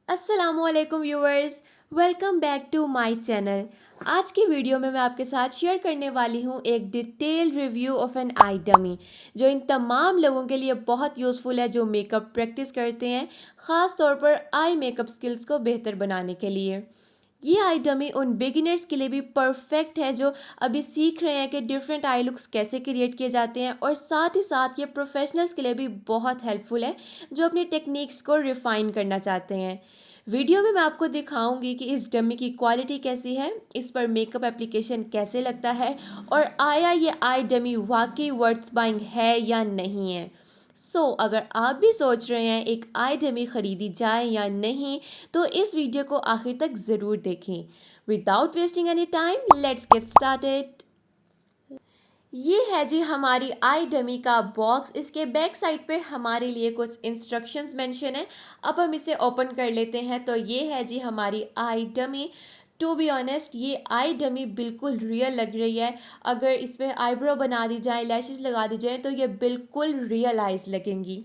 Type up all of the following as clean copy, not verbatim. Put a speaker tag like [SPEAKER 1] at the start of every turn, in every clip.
[SPEAKER 1] अस्सलामुअलैकुम viewers, welcome back to my channel. आज की वीडियो में मैं आपके साथ शेयर करने वाली हूँ एक डिटेल रिव्यू ऑफ एन आई डमी, जो इन तमाम लोगों के लिए बहुत यूज़फुल है जो मेकअप प्रैक्टिस करते हैं, ख़ास तौर पर आई मेकअप स्किल्स को बेहतर बनाने के लिए। ये आई डमी उन बिगिनर्स के लिए भी परफेक्ट है जो अभी सीख रहे हैं कि डिफरेंट आई लुक्स कैसे क्रिएट किए जाते हैं, और साथ ही साथ ये प्रोफेशनल्स के लिए भी बहुत हेल्पफुल है जो अपनी टेक्निक्स को रिफ़ाइन करना चाहते हैं। वीडियो में मैं आपको दिखाऊंगी कि इस डमी की क्वालिटी कैसी है, इस पर मेकअप एप्लीकेशन कैसे लगता है, और आया ये आई डमी वाकई वर्थ बाइंग है या नहीं है। अगर आप भी सोच रहे हैं एक आई डमी ख़रीदी जाए या नहीं, तो इस वीडियो को आखिर तक ज़रूर देखें। Without wasting any time, let's get started. ये है जी हमारी आई डमी का बॉक्स। इसके बैक साइड पे हमारे लिए कुछ इंस्ट्रक्शंस मेंशन है। अब हम इसे ओपन कर लेते हैं तो ये है जी हमारी आई डमी। टू बी ऑनेस्ट, ये आई डमी बिल्कुल रियल लग रही है। अगर इस पर आईब्रो बना दी जाए, लैशेस लगा दी जाए, तो ये बिल्कुल रियल आइज लगेंगी।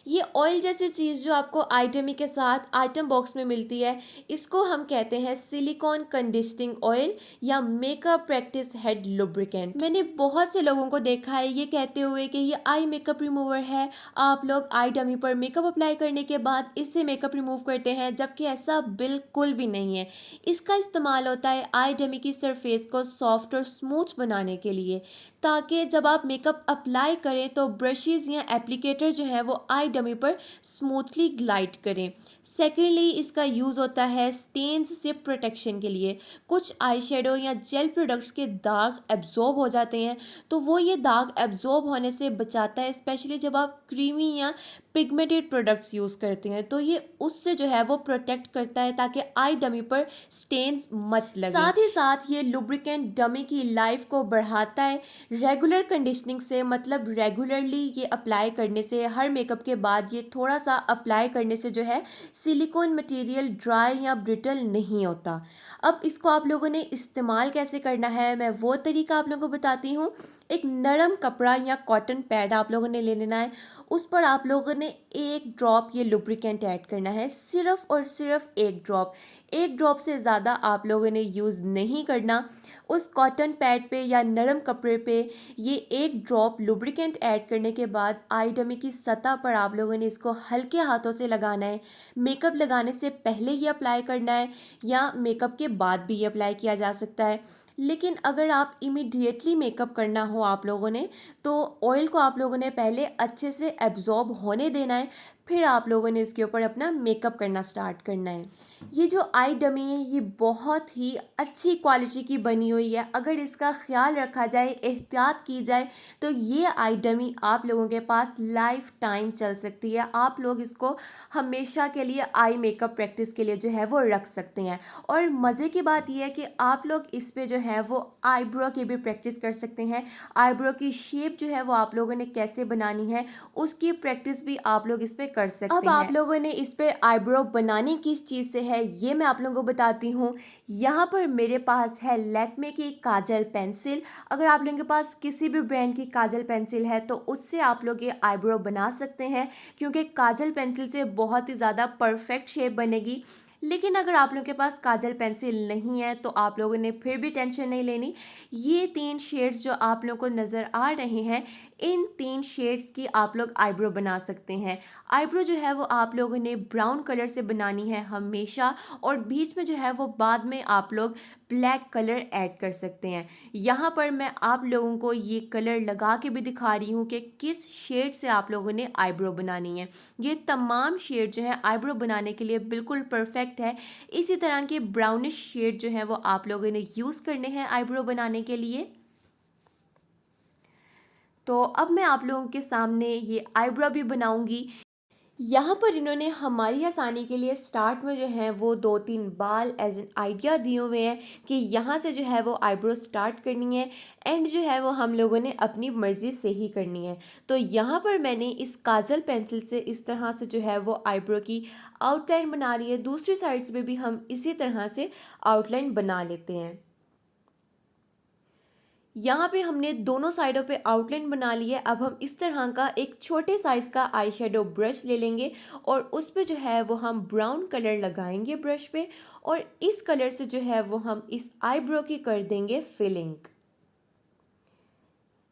[SPEAKER 1] ये ऑयल जैसी चीज़ जो आपको आइटमी के साथ आइटम बॉक्स में मिलती है, इसको हम कहते हैं सिलिकॉन कंडीशनिंग ऑयल या मेकअप प्रैक्टिस हेड लुब्रिकेंट। मैंने बहुत से लोगों को देखा है ये कहते हुए कि ये आई मेकअप रिमूवर है, आप लोग आई डमी पर मेकअप अप्लाई करने के बाद इससे मेकअप रिमूव करते हैं, जबकि ऐसा बिल्कुल भी नहीं है। इसका इस्तेमाल होता है आई डमी की सरफेस को सॉफ्ट और स्मूथ बनाने के लिए, ताकि जब आप मेकअप अप्लाई करें तो ब्रशेज़ या एप्लीकेटर जो है वो आई डमी पर स्मूथली ग्लाइड करें। सेकेंडली, इसका यूज़ होता है स्टेन्स से प्रोटेक्शन के लिए। कुछ आई शेडो या जेल प्रोडक्ट्स के दाग एब्जॉर्ब हो जाते हैं, तो वो ये दाग एब्जॉर्ब होने से बचाता है, स्पेशली जब आप क्रीमी या पिगमेंटेड प्रोडक्ट्स यूज़ करते हैं, तो ये उससे जो है वो प्रोटेक्ट करता है ताकि आई डमी पर स्टेन्स मत लगें। साथ ही साथ ये लुब्रिकेंट डमी की लाइफ को बढ़ाता है। रेगुलर कंडीशनिंग से मतलब रेगुलरली ये अप्लाई करने से, हर मेकअप के बाद ये थोड़ा सा अप्लाई करने से जो है सिलिकॉन मटेरियल ड्राई या ब्रिटल नहीं होता। अब इसको आप लोगों ने इस्तेमाल कैसे करना है, मैं वो तरीका आप लोगों को बताती हूँ। एक नरम कपड़ा या कॉटन पैड आप लोगों ने ले लेना है। उस पर आप लोगों ने एक ड्रॉप ये लुब्रिकेंट ऐड करना है, सिर्फ और सिर्फ एक ड्रॉप। एक ड्रॉप से ज़्यादा आप लोगों ने यूज़ नहीं करना। उस कॉटन पैड पे या नरम कपड़े पे ये एक ड्रॉप लुब्रिकेंट ऐड करने के बाद आई डमी की सतह पर आप लोगों ने इसको हल्के हाथों से लगाना है। मेकअप लगाने से पहले ही अप्लाई करना है या मेकअप के बाद भी ये अप्लाई किया जा सकता है। लेकिन अगर आप इमीडिएटली मेकअप करना हो आप लोगों ने, तो ऑयल को आप लोगों ने पहले अच्छे से एब्जॉर्ब होने देना है, फिर आप लोगों ने इसके ऊपर अपना मेकअप करना स्टार्ट करना है। ये जो आई डमी है ये बहुत ही अच्छी क्वालिटी की बनी हुई है। अगर इसका ख्याल रखा जाए, एहतियात की जाए, तो ये आई डमी आप लोगों के पास लाइफ टाइम चल सकती है। आप लोग इसको हमेशा के लिए आई मेकअप प्रैक्टिस के लिए जो है वो रख सकते हैं। और मज़े की बात यह है कि आप लोग इस पे जो है वो आईब्रो की भी प्रैक्टिस कर सकते हैं। आईब्रो की शेप जो है वो आप लोगों ने कैसे बनानी है, उसकी प्रैक्टिस भी आप लोग इस पे कर सकते हैं। अब आप लोगों ने इस पे आईब्रो बनानी किस चीज़ से है, ये मैं आप लोगों को बताती हूँ। यहाँ पर मेरे पास है लैक्मे की काजल पेंसिल। अगर आप लोगों के पास किसी भी ब्रांड की काजल पेंसिल है तो उससे आप लोग ये आईब्रो बना सकते हैं, क्योंकि काजल पेंसिल से बहुत ही ज़्यादा परफेक्ट शेप बनेगी। लेकिन अगर आप लोगों के पास काजल पेंसिल नहीं है तो आप लोगों ने फिर भी टेंशन नहीं लेनी। ये 3 शेड्स जो आप लोगों को नज़र आ रहे हैं, इन 3 शेड्स की आप लोग आईब्रो बना सकते हैं। आईब्रो जो है वो आप लोगों ने ब्राउन कलर से बनानी है हमेशा, और बीच में जो है वो बाद में आप लोग ब्लैक कलर ऐड कर सकते हैं। यहाँ पर मैं आप लोगों को ये कलर लगा के भी दिखा रही हूँ कि किस शेड से आप लोगों ने आईब्रो बनानी है। ये तमाम शेड जो है आईब्रो बनाने के लिए बिल्कुल परफेक्ट है। इसी तरह के ब्राउनिश शेड जो है वो आप लोगों ने यूज़ करने हैं आईब्रो बनाने के लिए। तो अब मैं आप लोगों के सामने ये आईब्रो भी बनाऊंगी। यहाँ पर इन्होंने हमारी आसानी के लिए स्टार्ट में जो है वो 2-3 बाल एज एन आइडिया दिए हुए हैं कि यहाँ से जो है वो आईब्रो स्टार्ट करनी है, एंड जो है वो हम लोगों ने अपनी मर्ज़ी से ही करनी है। तो यहाँ पर मैंने इस काजल पेंसिल से इस तरह से जो है वो आईब्रो की आउटलाइन बना रही है। दूसरी साइड्स में भी हम इसी तरह से आउटलाइन बना लेते हैं। यहाँ पे हमने दोनों साइडों पे आउटलाइन बना ली है। अब हम इस तरह का एक छोटे साइज़ का आई शेडो ब्रश ले लेंगे और उस पे जो है वो हम ब्राउन कलर लगाएंगे ब्रश पे, और इस कलर से जो है वो हम इस आईब्रो की कर देंगे फिलिंग।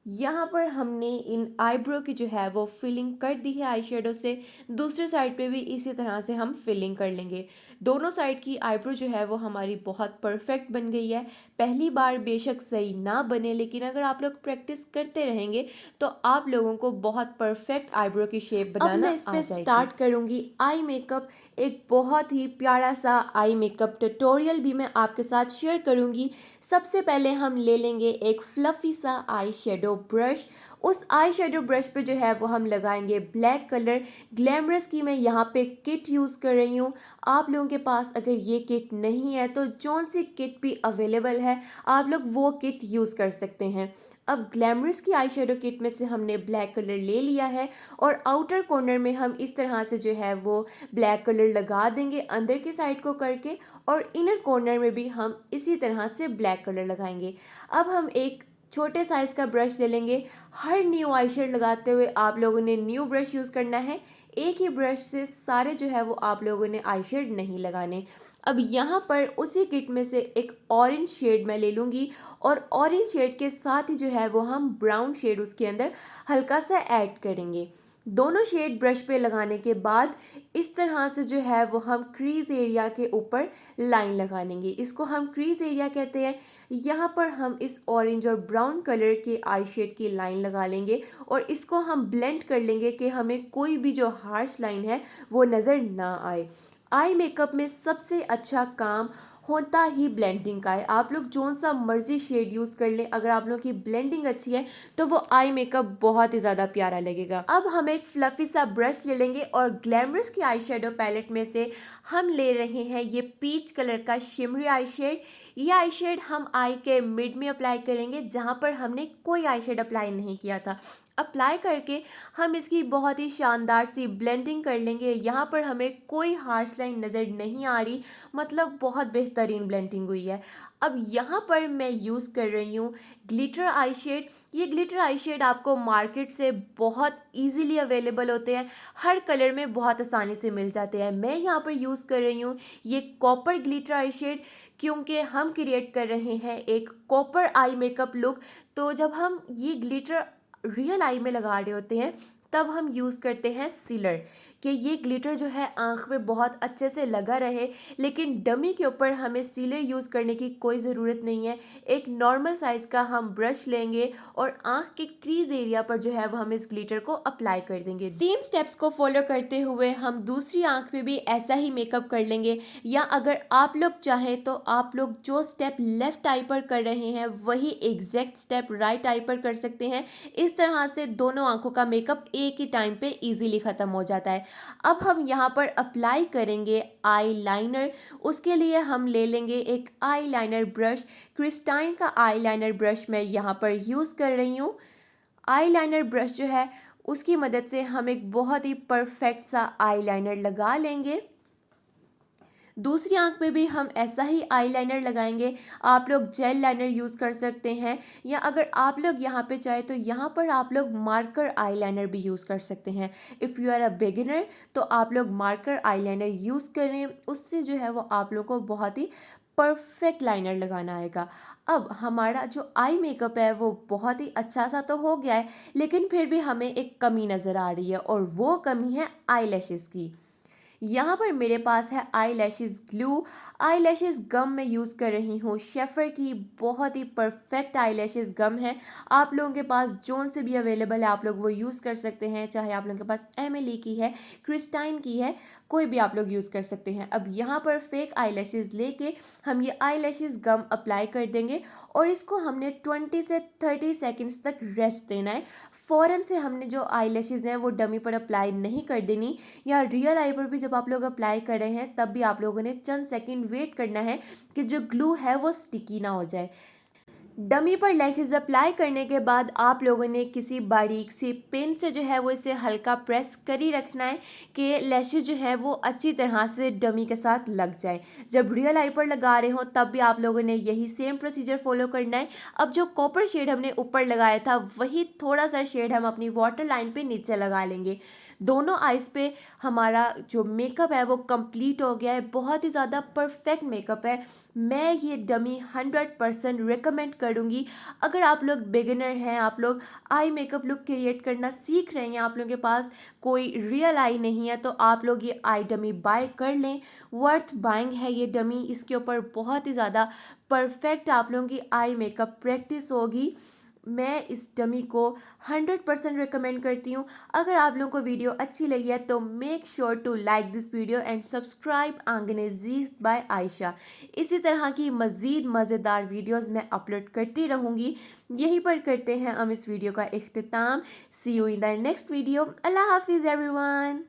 [SPEAKER 1] यहाँ पर हमने इन आईब्रो की जो है वो फिलिंग कर दी है आई शेडो से। दूसरे साइड पे भी इसी तरह से हम फिलिंग कर लेंगे। दोनों साइड की आईब्रो जो है वो हमारी बहुत परफेक्ट बन गई है। पहली बार बेशक सही ना बने, लेकिन अगर आप लोग प्रैक्टिस करते रहेंगे तो आप लोगों को बहुत परफेक्ट आईब्रो की शेप बनाना आ जाएगी। अब मैं इस पे स्टार्ट करूँगी आई मेकअप। एक बहुत ही प्यारा सा आई मेकअप ट्यूटोरियल भी मैं आपके साथ शेयर करूँगी। सबसे पहले हम ले लेंगे एक फ्लफ़ी सा आई शेडो ब्रश। उस आई शेडो ब्रश पे जो है वो हम लगाएंगे ब्लैक कलर। ग्लैमरस की मैं यहाँ पे किट यूज़ कर रही हूँ। आप लोगों के पास अगर ये किट नहीं है तो जौन सी किट भी अवेलेबल है आप लोग वो किट यूज़ कर सकते हैं। अब ग्लैमरस की आई शेडो किट में से हमने ब्लैक कलर ले लिया है और आउटर कॉर्नर में हम इस तरह से जो है वो ब्लैक कलर लगा देंगे अंदर की साइड को करके, और इनर कॉर्नर में भी हम इसी तरह से ब्लैक कलर लगाएंगे। अब हम एक छोटे साइज़ का ब्रश ले लेंगे। हर न्यू आई शेड लगाते हुए आप लोगों ने न्यू ब्रश यूज़ करना है। एक ही ब्रश से सारे जो है वो आप लोगों ने आई शेड नहीं लगाने। अब यहाँ पर उसी किट में से एक ऑरेंज शेड मैं ले लूँगी और ऑरेंज शेड के साथ ही जो है वो हम ब्राउन शेड उसके अंदर हल्का सा ऐड करेंगे। दोनों शेड ब्रश पे लगाने के बाद इस तरह से जो है वो हम क्रीज एरिया के ऊपर लाइन लगा लेंगे। इसको हम क्रीज एरिया कहते हैं। यहाँ पर हम इस ऑरेंज और ब्राउन कलर के आई शेड की लाइन लगा लेंगे और इसको हम ब्लेंड कर लेंगे कि हमें कोई भी जो हार्श लाइन है वो नज़र ना आए। आई मेकअप में सबसे अच्छा काम होता ही ब्लेंडिंग का है। आप लोग जोन सा मर्जी शेड यूज़ कर लें, अगर आप लोगों की ब्लेंडिंग अच्छी है तो वो आई मेकअप बहुत ही ज़्यादा प्यारा लगेगा। अब हम एक फ्लफ़ी सा ब्रश ले लेंगे और ग्लैमरस की आई शेडो पैलेट में से हम ले रहे हैं ये पीच कलर का शिमरी आई शेड। ये आई शेड हम आई के मिड में अप्लाई करेंगे जहाँ पर हमने कोई आई शेड अप्लाई नहीं किया था। अप्लाई करके हम इसकी बहुत ही शानदार सी ब्लेंडिंग कर लेंगे। यहाँ पर हमें कोई हार्श लाइन नज़र नहीं आ रही, मतलब बहुत बेहतरीन ब्लेंडिंग हुई है। अब यहाँ पर मैं यूज़ कर रही हूँ ग्लिटर आई शेड। ये ग्लिटर आई शेड आपको मार्केट से बहुत इजीली अवेलेबल होते हैं, हर कलर में बहुत आसानी से मिल जाते हैं। मैं यहाँ पर यूज़ कर रही हूँ ये कॉपर ग्लिटर आई शेड, क्योंकि हम क्रिएट कर रहे हैं एक कॉपर आई मेकअप लुक। तो जब हम ये ग्लिटर रियल आई में लगा रहे होते हैं तब हम यूज़ करते हैं सीलर, कि ये ग्लिटर जो है आँख पे बहुत अच्छे से लगा रहे। लेकिन डमी के ऊपर हमें सीलर यूज़ करने की कोई ज़रूरत नहीं है। एक नॉर्मल साइज़ का हम ब्रश लेंगे और आँख के क्रीज एरिया पर जो है वो हम इस ग्लिटर को अप्लाई कर देंगे। सेम स्टेप्स को फॉलो करते हुए हम दूसरी आँख पे भी ऐसा ही मेकअप कर लेंगे, या अगर आप लोग चाहें तो आप लोग जो स्टेप लेफ़्ट आई पर कर रहे हैं वही एग्जैक्ट स्टेप राइट आई पर कर सकते हैं। इस तरह से दोनों आँखों का मेकअप एक ही टाइम पे इजीली ख़त्म हो जाता है। अब हम यहाँ पर अप्लाई करेंगे आई लाइनर। उसके लिए हम ले लेंगे एक आई लाइनर ब्रश। क्रिस्टाइन का आई लाइनर ब्रश मैं यहाँ पर यूज़ कर रही हूँ। आई लाइनर ब्रश जो है उसकी मदद से हम एक बहुत ही परफेक्ट सा आई लाइनर लगा लेंगे। दूसरी आंख पे भी हम ऐसा ही आईलाइनर लगाएंगे। आप लोग जेल लाइनर यूज़ कर सकते हैं, या अगर आप लोग यहाँ पे चाहे तो यहाँ पर आप लोग मार्कर आईलाइनर भी यूज़ कर सकते हैं। If you are a beginner तो आप लोग मार्कर आईलाइनर यूज़ करें, उससे जो है वो आप लोगों को बहुत ही परफेक्ट लाइनर लगाना आएगा। अब हमारा जो आई मेकअप है वो बहुत ही अच्छा सा तो हो गया है, लेकिन फिर भी हमें एक कमी नज़र आ रही है और वो कमी है आई लैशेज़ की। यहाँ पर मेरे पास है eye lashes glue. Eye lashes gum मैं यूज़ कर रही हूँ शेफर की, बहुत ही परफेक्ट आई लैशेज़ गम है। आप लोगों के पास जोन से भी अवेलेबल है आप लोग वो यूज़ कर सकते हैं, चाहे आप लोगों के पास एमिली की है, क्रिस्टाइन की है, कोई भी आप लोग यूज़ कर सकते हैं। अब यहाँ पर फेक आई लैशेज़ लेके हम ये आई लैशेज़ गम अप्लाई कर देंगे और इसको हमने 20 से 30 सेकेंड्स तक रेस्ट देना है। फ़ौरन से हमने जो आई लैशेज़ हैं वो डमी पर अप्लाई नहीं कर देनी, या रियल आई पर भी जब आप लोग अप्लाई कर रहे हैं तब भी आप लोगों ने चंद सेकंड वेट करना है कि जो ग्लू है वो स्टिकी ना हो जाए। डमी पर लैशेज़ अप्लाई करने के बाद आप लोगों ने किसी बारीक सी पिन से जो है वो इसे हल्का प्रेस कर ही रखना है कि लैशेज़ जो है वो अच्छी तरह से डमी के साथ लग जाए। जब रियल आई पर लगा रहे हो तब भी आप लोगों ने यही सेम प्रोसीजर फॉलो करना है। अब जो कॉपर शेड हमने ऊपर लगाया था वही थोड़ा सा शेड हम अपनी वाटर लाइन पे नीचे लगा लेंगे। दोनों आइज़ पे हमारा जो मेकअप है वो कंप्लीट हो गया है, बहुत ही ज़्यादा परफेक्ट मेकअप है। मैं ये डमी 100% रिकमेंड करूँगी। अगर आप लोग बिगिनर हैं, आप लोग आई मेकअप लुक क्रिएट करना सीख रहे हैं, आप लोगों के पास कोई रियल आई नहीं है, तो आप लोग ये आई डमी बाय कर लें। वर्थ बाइंग है ये डमी। इसके ऊपर बहुत ही ज़्यादा परफेक्ट आप लोगों की आई मेकअप प्रैक्टिस होगी। मैं इस डमी को 100% रिकमेंड करती हूँ। अगर आप लोगों को वीडियो अच्छी लगी है तो make sure to like this video and subscribe आंगने जीज बाय आयशा। इसी तरह की मज़ीद मज़ेदार वीडियोस मैं अपलोड करती रहूँगी। यहीं पर करते हैं हम इस वीडियो का इख्तिताम। See you in the next video. अल्लाह हाफिज़ एवरीवन।